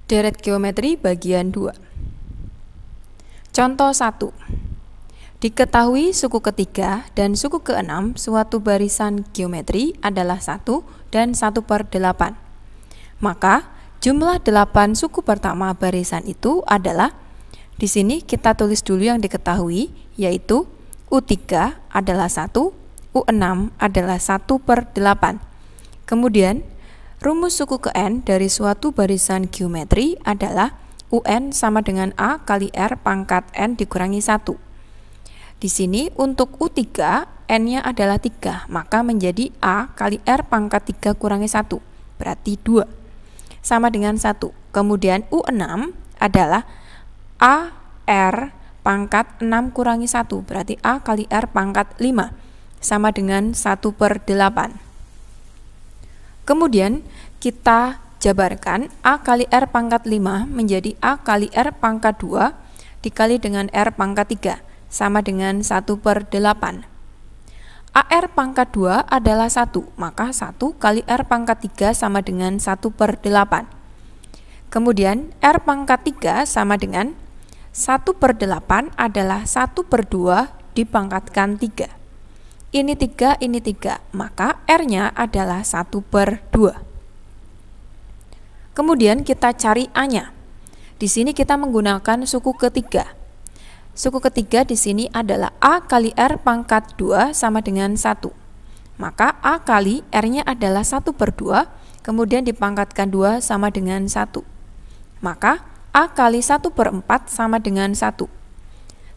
Deret geometri bagian 2. Contoh 1. Diketahui suku ketiga dan suku keenam suatu barisan geometri adalah 1 dan 1/8. Maka jumlah 8 suku pertama barisan itu adalah, di sini kita tulis dulu yang diketahui, yaitu U3 adalah 1, U6 adalah 1/8. Kemudian rumus suku ke n dari suatu barisan geometri adalah UN sama dengan A kali R pangkat N dikurangi 1. Di sini untuk U3, N-nya adalah 3, maka menjadi A kali R pangkat 3 kurangi 1, berarti 2. Sama dengan 1. Kemudian U6 adalah A R pangkat 6 kurangi 1, berarti A kali R pangkat 5, sama dengan 1/8. Kemudian kita jabarkan A kali R pangkat 5 menjadi A kali R pangkat 2 dikali dengan R pangkat 3 sama dengan 1/8. AR pangkat 2 adalah 1, maka 1 kali R pangkat 3 sama dengan 1/8. Kemudian R pangkat 3 sama dengan 1/8 adalah 1/2 dipangkatkan 3. Ini 3, ini 3, maka R-nya adalah 1/2. Kemudian kita cari A-nya. Di sini kita menggunakan suku ketiga. Suku ketiga di sini adalah A kali R pangkat 2 sama dengan 1. Maka A kali R-nya adalah 1/2, kemudian dipangkatkan 2 sama dengan 1. Maka A kali 1/4 sama dengan 1.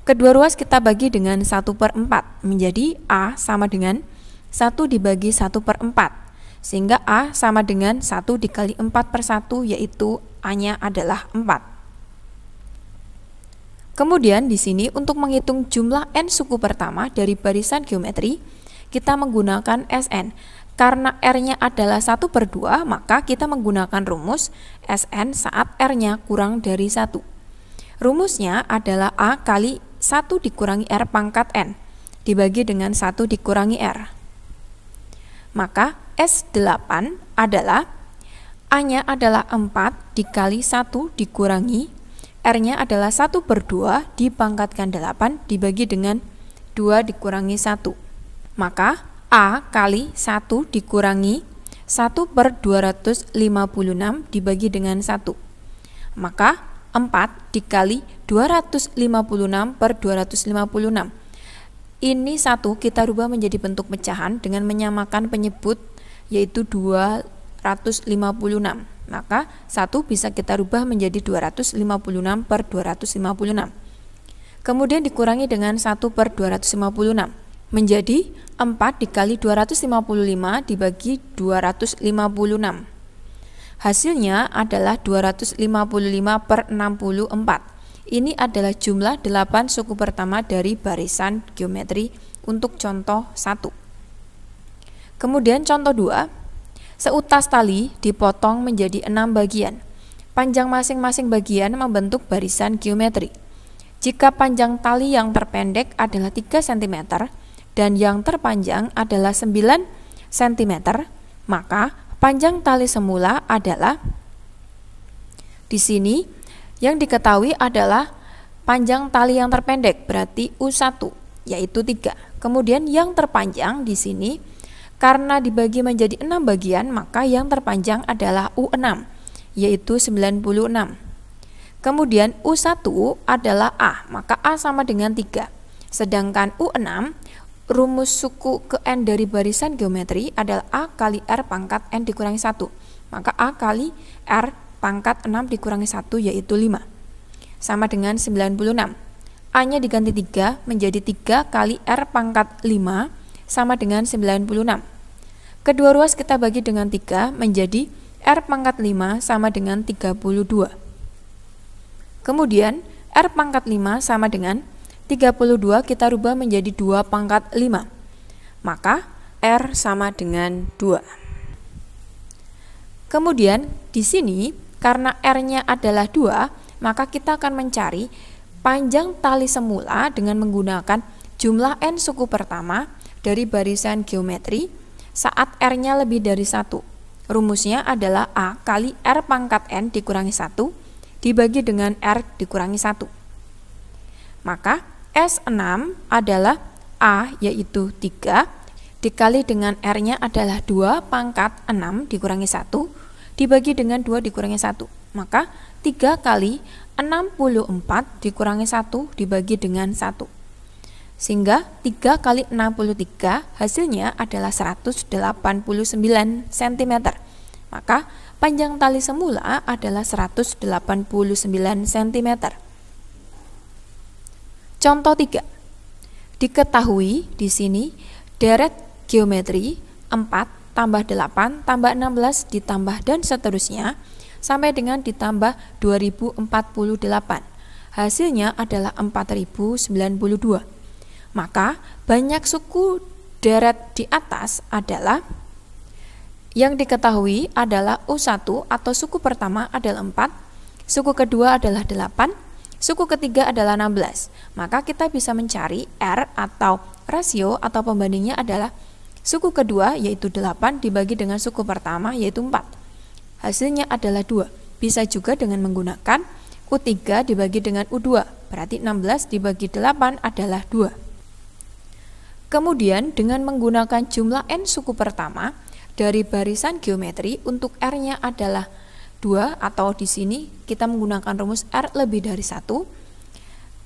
Kedua ruas kita bagi dengan 1/4, menjadi A sama dengan 1 dibagi 1/4, sehingga A sama dengan 1 dikali 4/1, yaitu A-nya adalah 4. Kemudian di sini untuk menghitung jumlah N suku pertama dari barisan geometri, kita menggunakan Sn. Karena R-nya adalah 1/2, maka kita menggunakan rumus Sn saat R-nya kurang dari 1. Rumusnya adalah A kali 1 dikurangi R pangkat N dibagi dengan 1 dikurangi R. Maka S8 adalah A-nya adalah 4 dikali 1 dikurangi R-nya adalah 1/2 dipangkatkan 8 dibagi dengan 2 dikurangi 1. Maka A kali 1 dikurangi 1/256 dibagi dengan 1. Maka 4 dikali 256/256. Ini 1 kita rubah menjadi bentuk pecahan dengan menyamakan penyebut, yaitu 256. Maka 1 bisa kita rubah menjadi 256/256. Kemudian dikurangi dengan 1/256 menjadi 4 dikali 255 dibagi 256. Hasilnya adalah 255/64. Ini adalah jumlah 8 suku pertama dari barisan geometri untuk contoh 1. Kemudian contoh 2. Seutas tali dipotong menjadi 6 bagian. Panjang masing-masing bagian membentuk barisan geometri. Jika panjang tali yang terpendek adalah 3 cm dan yang terpanjang adalah 9 cm, maka panjang tali semula adalah, di sini yang diketahui adalah panjang tali yang terpendek, berarti U1, yaitu 3. Kemudian yang terpanjang di sini, karena dibagi menjadi 6 bagian, maka yang terpanjang adalah U6, yaitu 96. Kemudian U1 adalah A, maka A sama dengan 3. Sedangkan U6, rumus suku ke N dari barisan geometri adalah A kali R pangkat N dikurangi 1. Maka A kali R pangkat 6 dikurangi 1, yaitu 5. Sama dengan 96. A-nya diganti 3 menjadi 3 kali R pangkat 5 sama dengan 96. Kedua ruas kita bagi dengan 3 menjadi R pangkat 5 sama dengan 32. Kemudian R pangkat 5 sama dengan 32 kita rubah menjadi 2 pangkat 5. Maka R sama dengan 2. Kemudian di sini karena R-nya adalah 2, maka kita akan mencari panjang tali semula dengan menggunakan jumlah N suku pertama dari barisan geometri saat R-nya lebih dari 1. Rumusnya adalah A kali R pangkat N dikurangi 1 dibagi dengan R dikurangi 1. Maka S6 adalah A yaitu 3 dikali dengan R-nya adalah 2 pangkat 6 dikurangi 1 dibagi dengan 2 dikurangi 1. Maka 3 kali 64 dikurangi 1 dibagi dengan 1. Sehingga 3 kali 63 hasilnya adalah 189 cm. Maka panjang tali semula adalah 189 cm. Contoh 3. Diketahui di sini deret geometri 4 tambah 8 tambah 16 ditambah dan seterusnya sampai dengan ditambah 2048. Hasilnya adalah 4092. Maka banyak suku deret di atas adalah yang diketahui adalah U1 atau suku pertama adalah 4, suku kedua adalah 8, suku ketiga adalah 16. Maka kita bisa mencari R atau rasio atau pembandingnya adalah suku kedua yaitu 8 dibagi dengan suku pertama yaitu 4. Hasilnya adalah 2. Bisa juga dengan menggunakan U3 dibagi dengan U2. Berarti 16 dibagi 8 adalah 2. Kemudian dengan menggunakan jumlah n suku pertama dari barisan geometri untuk R-nya adalah 2 atau di sini kita menggunakan rumus R lebih dari 1.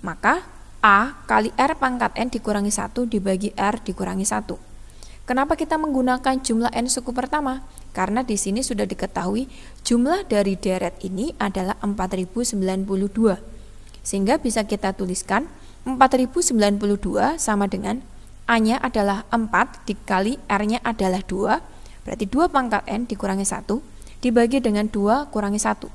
Maka A kali R pangkat n dikurangi 1 dibagi R dikurangi 1. Kenapa kita menggunakan jumlah n suku pertama? Karena di sini sudah diketahui jumlah dari deret ini adalah 4092. Sehingga bisa kita tuliskan 4092 sama dengan A-nya adalah 4 dikali R-nya adalah 2, berarti 2 pangkat N dikurangi 1, dibagi dengan 2 kurangi 1.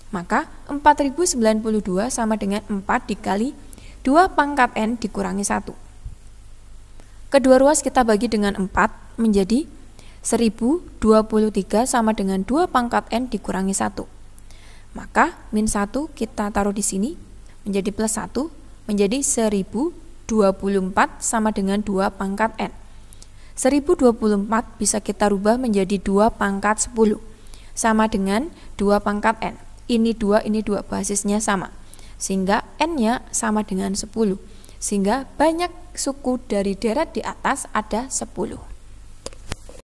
Maka 4092 sama dengan 4 dikali 2 pangkat N dikurangi 1. Kedua ruas kita bagi dengan 4 menjadi 1023 sama dengan 2 pangkat N dikurangi 1. Maka min 1 kita taruh di sini menjadi plus 1 menjadi 1024 sama dengan 2 pangkat N. 1024 bisa kita rubah menjadi 2 pangkat 10 sama dengan 2 pangkat N. Ini 2, basisnya sama. Sehingga N-nya sama dengan 10. Sehingga banyak suku dari deret di atas ada 10.